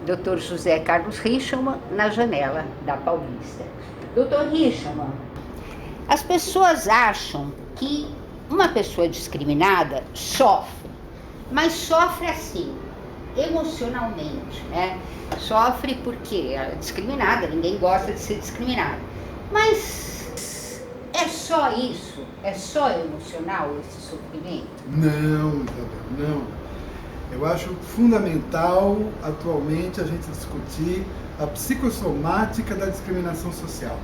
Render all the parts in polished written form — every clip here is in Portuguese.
Dr. José Carlos Richelman, na janela da Paulista. Dr. Richelman, as pessoas acham que uma pessoa discriminada sofre, mas sofre assim, emocionalmente, né? Sofre porque ela é discriminada, ninguém gosta de ser discriminado. Mas é só isso? É só emocional esse sofrimento? Não, Isabel, não. Eu acho fundamental, atualmente, a gente discutir a psicossomática da discriminação social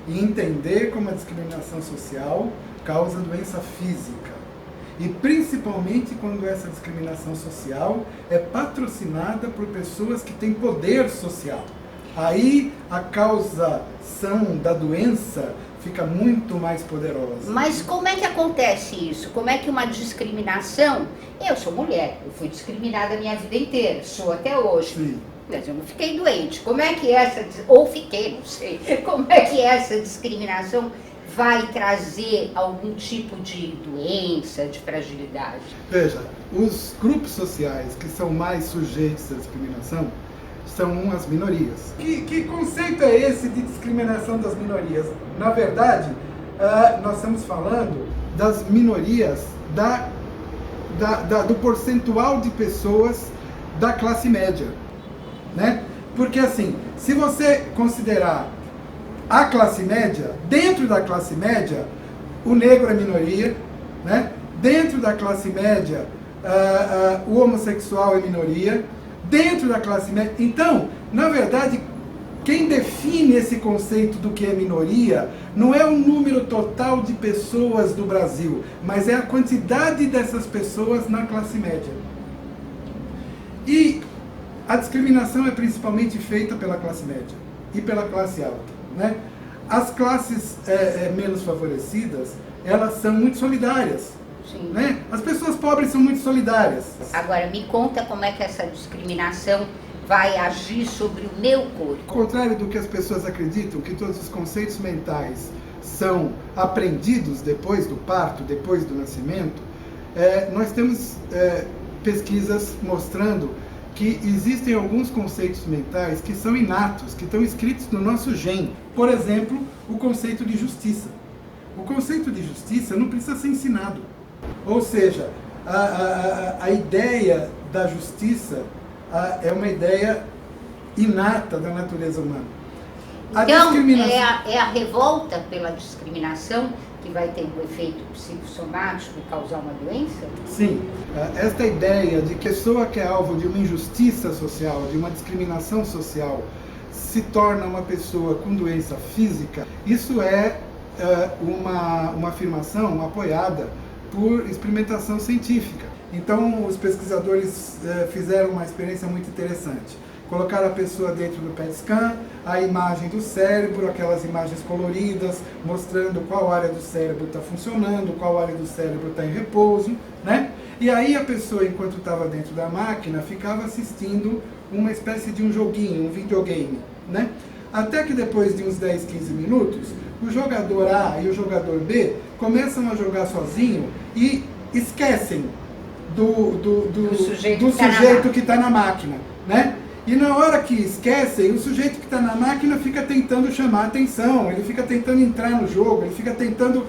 e entender como a discriminação social causa doença física. E principalmente quando essa discriminação social é patrocinada por pessoas que têm poder social. Aí a causação da doença fica muito mais poderosa. Mas como é que acontece isso? Como é que uma discriminação... Eu sou mulher, eu fui discriminada a minha vida inteira, sou até hoje. Sim. Mas eu não fiquei doente. Como é que essa... Ou fiquei, não sei. Como é que essa discriminação vai trazer algum tipo de doença, de fragilidade? Veja, os grupos sociais que são mais sujeitos à discriminação são as minorias. Que conceito é esse de discriminação das minorias? Na verdade, nós estamos falando das minorias do percentual de pessoas da classe média, né? Porque assim, se você considerar a classe média, dentro da classe média, o negro é minoria, né? Dentro da classe média, o homossexual é minoria, dentro da classe média. Então, na verdade, quem define esse conceito do que é minoria não é o número total de pessoas do Brasil, mas é a quantidade dessas pessoas na classe média. E a discriminação é principalmente feita pela classe média e pela classe alta, né? As classes menos favorecidas, elas são muito solidárias. Sim. Né? As pessoas pobres são muito solidárias. Agora, me conta como é que essa discriminação vai agir sobre o meu corpo. Ao contrário do que as pessoas acreditam, que todos os conceitos mentais são aprendidos depois do parto, depois do nascimento, nós temos pesquisas mostrando que existem alguns conceitos mentais que são inatos, que estão escritos no nosso gene. Por exemplo, o conceito de justiça. O conceito de justiça não precisa ser ensinado. Ou seja, a ideia da justiça é uma ideia inata da natureza humana. Então, é a revolta pela discriminação que vai ter um efeito psicossomático e causar uma doença? Sim. Esta ideia de que a pessoa que é alvo de uma injustiça social, de uma discriminação social, se torna uma pessoa com doença física, isso é uma afirmação apoiada por experimentação científica. Então, os pesquisadores fizeram uma experiência muito interessante. Colocaram a pessoa dentro do PET scan, a imagem do cérebro, aquelas imagens coloridas, mostrando qual área do cérebro está funcionando, qual área do cérebro está em repouso, né? E aí a pessoa, enquanto estava dentro da máquina, ficava assistindo uma espécie de um joguinho, um videogame, né? Até que depois de uns 10, 15 minutos, o jogador A e o jogador B começam a jogar sozinho e esquecem do sujeito que está na máquina, né? E na hora que esquecem, o sujeito que está na máquina fica tentando chamar a atenção, ele fica tentando entrar no jogo, ele fica tentando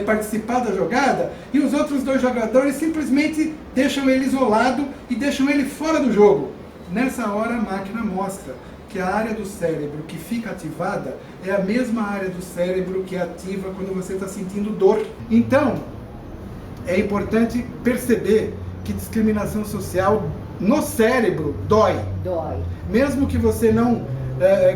participar da jogada, e os outros dois jogadores simplesmente deixam ele isolado e deixam ele fora do jogo. Nessa hora a máquina mostra que a área do cérebro que fica ativada é a mesma área do cérebro que ativa quando você está sentindo dor. Então, é importante perceber que discriminação social no cérebro dói. Dói. Mesmo que você não,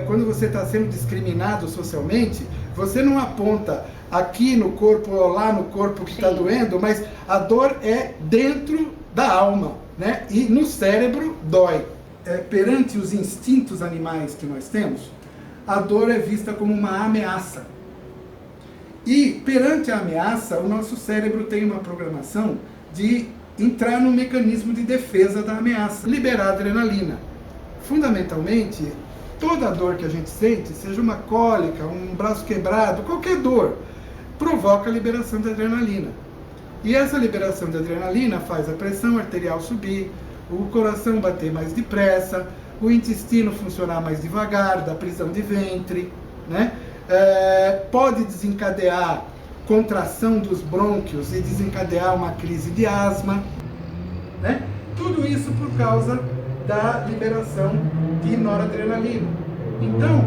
quando você está sendo discriminado socialmente, você não aponta aqui no corpo ou lá no corpo que está doendo, mas a dor é dentro da alma, né? E no cérebro dói. Perante os instintos animais que nós temos, a dor é vista como uma ameaça. E perante a ameaça, o nosso cérebro tem uma programação de entrar no mecanismo de defesa da ameaça, liberar adrenalina. Fundamentalmente, toda dor que a gente sente, seja uma cólica, um braço quebrado, qualquer dor, provoca a liberação de adrenalina. E essa liberação de adrenalina faz a pressão arterial subir, o coração bater mais depressa, o intestino funcionar mais devagar, da prisão de ventre, né? Pode desencadear contração dos brônquios e desencadear uma crise de asma, né? Tudo isso por causa da liberação de noradrenalina. Então,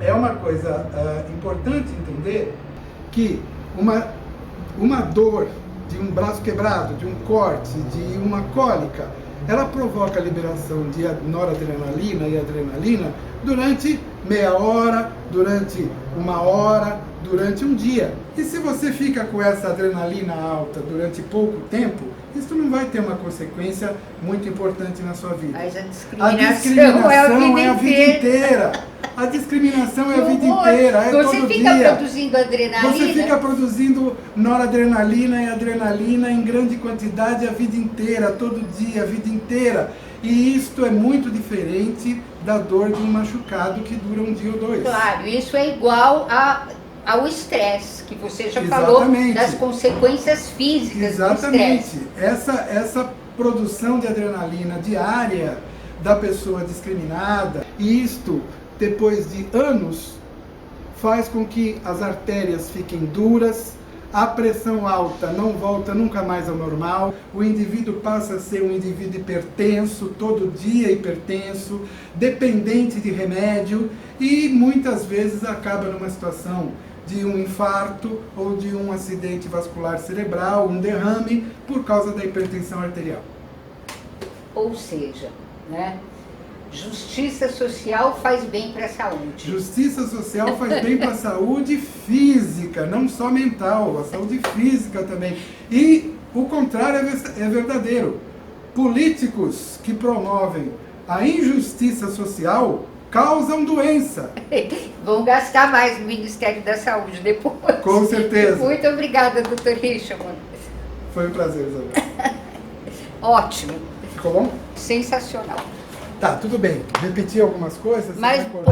é uma coisa importante entender que uma dor de um braço quebrado, de um corte, de uma cólica, ela provoca a liberação de noradrenalina e adrenalina durante meia hora, durante uma hora, durante um dia. E se você fica com essa adrenalina alta durante pouco tempo, isso não vai ter uma consequência muito importante na sua vida. Mas a discriminação é a vida inteira. A discriminação é a vida inteira, é todo dia. Você fica produzindo adrenalina. Você fica produzindo noradrenalina e adrenalina em grande quantidade a vida inteira, todo dia, a vida inteira. E isto é muito diferente da dor de um machucado que dura um dia ou dois. Claro, isso é igual ao estresse, que você já Exatamente. falou das consequências físicas Exatamente. do estresse. Essa produção de adrenalina diária da pessoa discriminada, e isto, depois de anos, faz com que as artérias fiquem duras, a pressão alta não volta nunca mais ao normal, o indivíduo passa a ser um indivíduo hipertenso, todo dia hipertenso, dependente de remédio e muitas vezes acaba numa situação de um infarto ou de um acidente vascular cerebral, um derrame, por causa da hipertensão arterial. Ou seja, né? Justiça social faz bem para a saúde. Justiça social faz bem para a saúde física, não só mental, a saúde física também. E o contrário é verdadeiro. Políticos que promovem a injustiça social causam doença. Vão gastar mais no Ministério da Saúde depois. Com certeza. Muito obrigada, Dr. Richman. Foi um prazer, Isabel. Ótimo. Ficou bom? Sensacional. Tá, tudo bem. Repetir algumas coisas? Mas, pô...